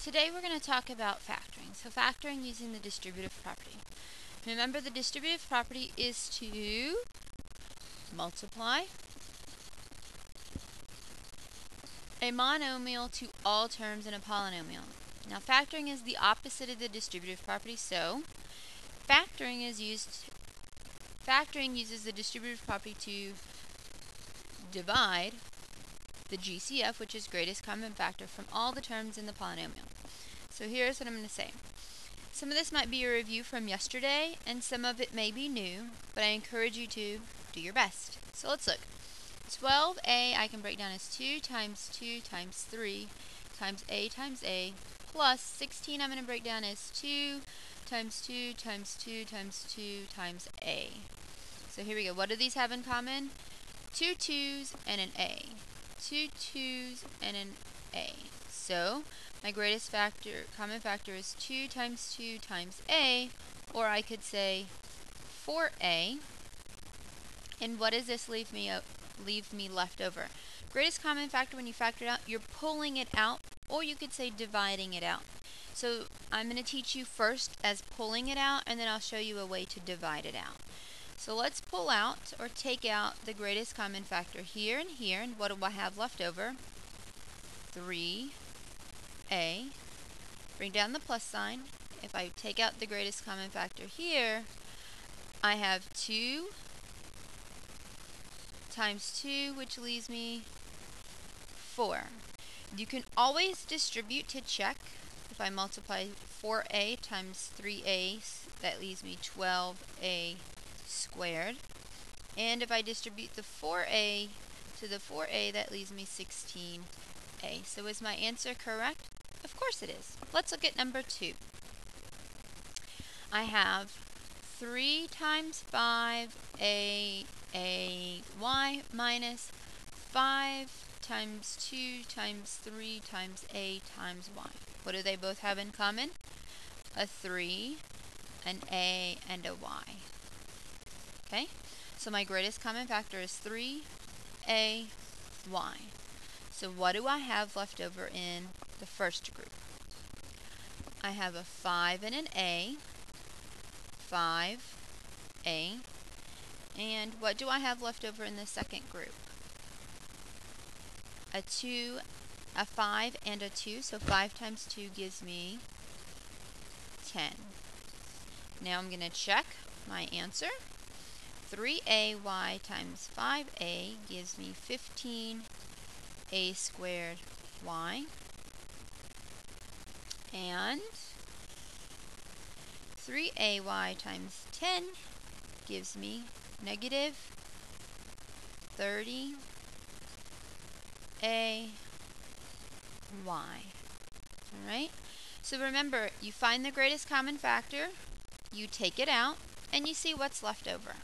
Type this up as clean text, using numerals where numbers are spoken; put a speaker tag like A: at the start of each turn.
A: Today we're going to talk about factoring. So factoring using the distributive property. Remember, the distributive property is to multiply a monomial to all terms in a polynomial. Now factoring is the opposite of the distributive property, so factoring uses the distributive property to divide the GCF, which is greatest common factor, from all the terms in the polynomial. So here's what I'm going to say. Some of this might be a review from yesterday, and some of it may be new, but I encourage you to do your best. So let's look. 12a I can break down as 2 times 2 times 3 times a plus 16 I'm going to break down as 2 times 2 times 2 times 2 times a. So here we go. What do these have in common? 2 2's and an a. 2 2's and an a. So my greatest common factor is 2 times 2 times a, or I could say 4a. And what does this leave me left over? Greatest common factor, when you factor it out, you're pulling it out, or you could say dividing it out. So I'm going to teach you first as pulling it out, and then I'll show you a way to divide it out. So let's pull out or take out the greatest common factor here and here, and what do I have left over? 3a. Bring down the plus sign. If I take out the greatest common factor here, I have 2 times 2, which leaves me 4. You can always distribute to check. If I multiply 4a times 3a, that leaves me 12a squared. And if I distribute the 4a to the 4a, that leaves me 16a. So is my answer correct? Of course it is. Let's look at number 2. I have 3 times 5a y minus 5 times 2 times 3 times a times y. What do they both have in common? A 3, an a, and a y. Okay? So my greatest common factor is 3a, y. So what do I have left over in the first group? I have a 5 and an a, 5a. And what do I have left over in the second group? A 2, a 5, and a 2. So 5 times 2 gives me 10. Now I'm going to check my answer. 3ay times 5a gives me 15a squared y. And 3ay times 10 gives me negative 30a y. Alright? So remember, you find the greatest common factor, you take it out, and you see what's left over.